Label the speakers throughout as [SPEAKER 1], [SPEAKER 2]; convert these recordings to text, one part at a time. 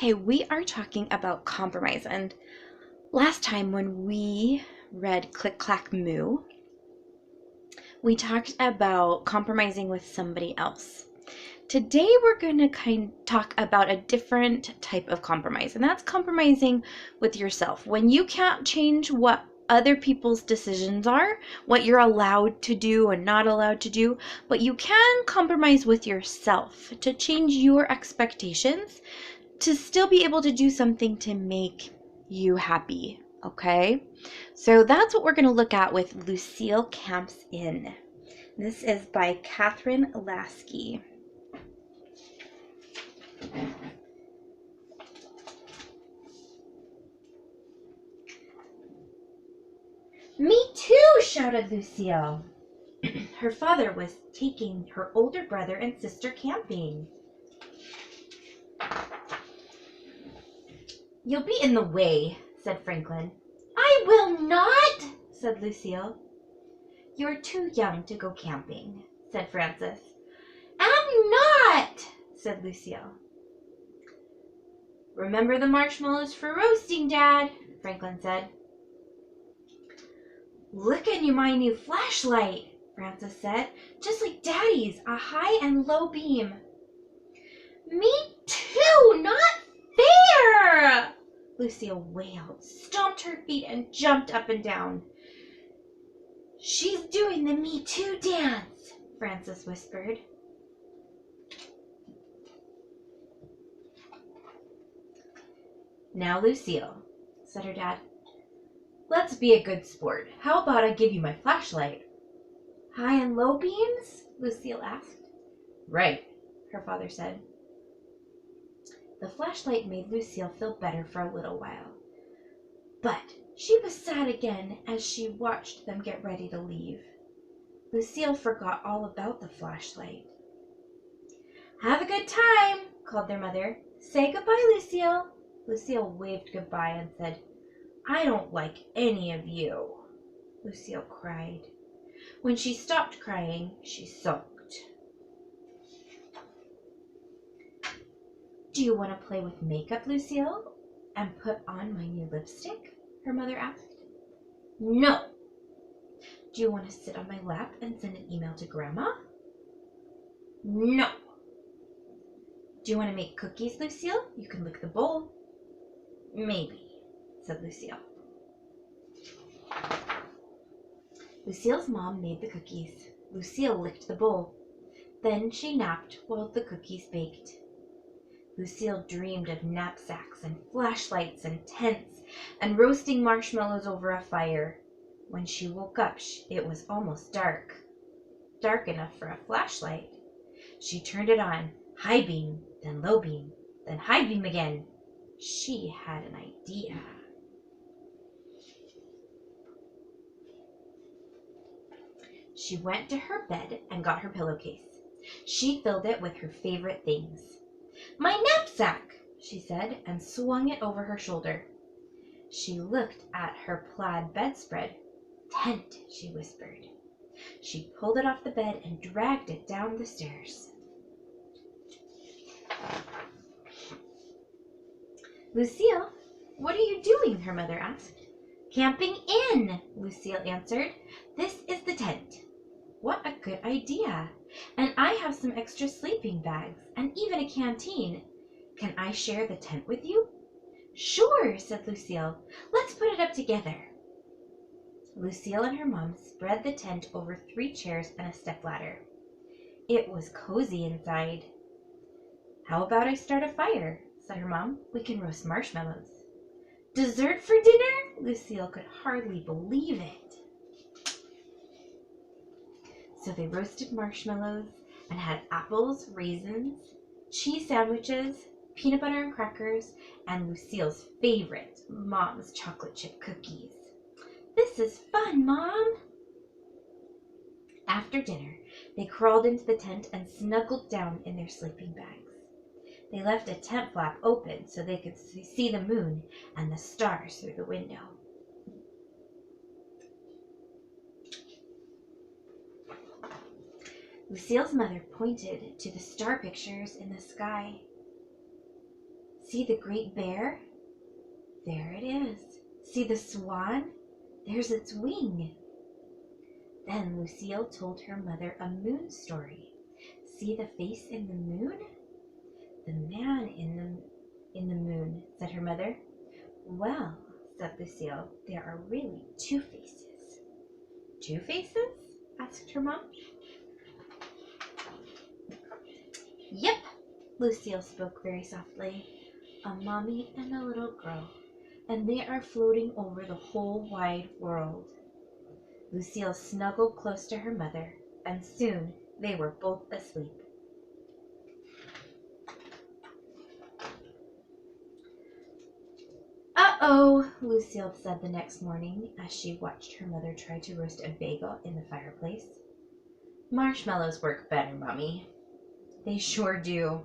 [SPEAKER 1] Okay, we are talking about compromise, and last time when we read Click Clack Moo, we talked about compromising with somebody else. Today we're going to talk about a different type of compromise, and that's compromising with yourself. When you can't change what other people's decisions are, what you're allowed to do and not allowed to do, but you can compromise with yourself to change your expectations to still be able to do something to make you happy, okay? So that's what we're going to look at with Lucille Camps In. This is by Kathryn Lasky. Me too, shouted Lucille. Her father was taking her older brother and sister camping. You'll be in the way, said Franklin. I will not, said Lucille. You're too young to go camping, said Frances. I'm not, said Lucille. Remember the marshmallows for roasting, Dad, Franklin said. Look at my new flashlight, Frances said. Just like Daddy's, a high and low beam. Me too, not fair! Lucille wailed, stomped her feet, and jumped up and down. She's doing the Me Too dance, Frances whispered. Now, Lucille, said her dad, let's be a good sport. How about I give you my flashlight? High and low beams? Lucille asked. Right, her father said. The flashlight made Lucille feel better for a little while. But she was sad again as she watched them get ready to leave. Lucille forgot all about the flashlight. Have a good time, called their mother. Say goodbye, Lucille. Lucille waved goodbye and said, I don't like any of you. Lucille cried. When she stopped crying, she sulked. Do you want to play with makeup, Lucille, and put on my new lipstick? Her mother asked. No. Do you want to sit on my lap and send an email to Grandma? No. Do you want to make cookies, Lucille? You can lick the bowl. Maybe, said Lucille. Lucille's mom made the cookies. Lucille licked the bowl. Then she napped while the cookies baked. Lucille dreamed of knapsacks and flashlights and tents and roasting marshmallows over a fire. When she woke up, it was almost dark. Dark enough for a flashlight. She turned it on, high beam, then low beam, then high beam again. She had an idea. She went to her bed and got her pillowcase. She filled it with her favorite things. My knapsack, she said, and swung it over her shoulder. She looked at her plaid bedspread. Tent, she whispered. She pulled it off the bed and dragged it down the stairs. Lucille, what are you doing? Her mother asked. Camping in, Lucille answered. This is the tent. What a good idea. And I have some extra sleeping bags and even a canteen. Can I share the tent with you? Sure, said Lucille. Let's put it up together. Lucille and her mom spread the tent over 3 chairs and a stepladder. It was cozy inside. How about I start a fire, said her mom. We can roast marshmallows. Dessert for dinner? Lucille could hardly believe it. So they roasted marshmallows and had apples, raisins, cheese sandwiches, peanut butter and crackers, and Lucille's favorite, Mom's chocolate chip cookies. This is fun, Mom. After dinner, they crawled into the tent and snuggled down in their sleeping bags. They left a tent flap open so they could see the moon and the stars through the window. Lucille's mother pointed to the star pictures in the sky. See the great bear? There it is. See the swan? There's its wing. Then Lucille told her mother a moon story. See the face in the moon? The man in the moon, said her mother. Well, said Lucille, there are really two faces. Two faces? Asked her mom. Yep, Lucille spoke very softly. A mommy and a little girl, and they are floating over the whole wide world. Lucille snuggled close to her mother, and soon they were both asleep. Uh-oh, Lucille said the next morning as she watched her mother try to roast a bagel in the fireplace. Marshmallows work better, Mommy. They sure do.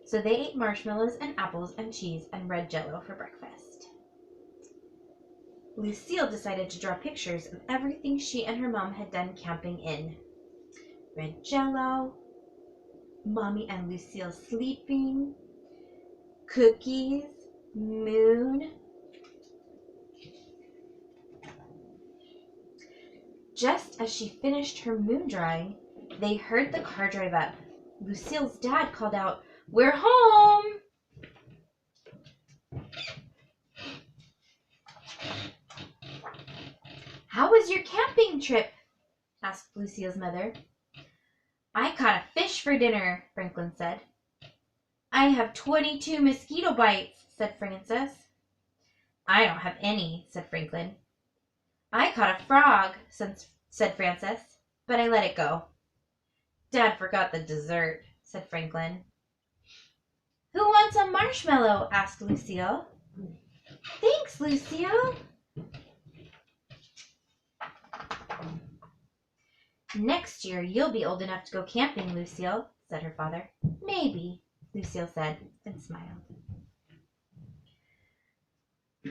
[SPEAKER 1] So they ate marshmallows and apples and cheese and red Jell-O for breakfast. Lucille decided to draw pictures of everything she and her mom had done camping in. Red Jell-O, Mommy and Lucille sleeping, cookies, moon. Just as she finished her moon drawing, they heard the car drive up. Lucille's dad called out, "We're home!" "How was your camping trip?" asked Lucille's mother. "I caught a fish for dinner," Franklin said. "I have 22 mosquito bites," said Frances. "I don't have any," said Franklin. "I caught a frog," said Frances, "but I let it go." "Dad forgot the dessert," said Franklin. "Who wants a marshmallow?" asked Lucille. "Thanks, Lucille." "Next year you'll be old enough to go camping, Lucille," said her father. "Maybe," Lucille said and smiled.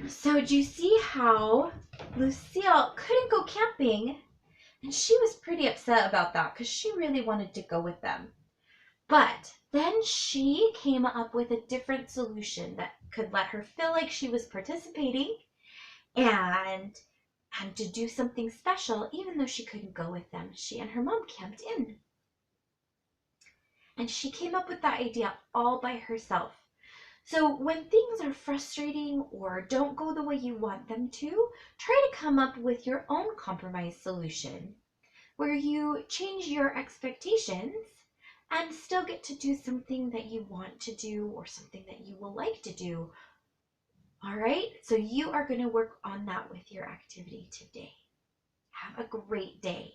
[SPEAKER 1] So do you see how Lucille couldn't go camping? And she was pretty upset about that because she really wanted to go with them. But then she came up with a different solution that could let her feel like she was participating and to do something special even though she couldn't go with them. She and her mom camped in. And she came up with that idea all by herself. So when things are frustrating or don't go the way you want them to, try to come up with your own compromise solution where you change your expectations and still get to do something that you want to do or something that you will like to do. All right, so you are going to work on that with your activity today. Have a great day.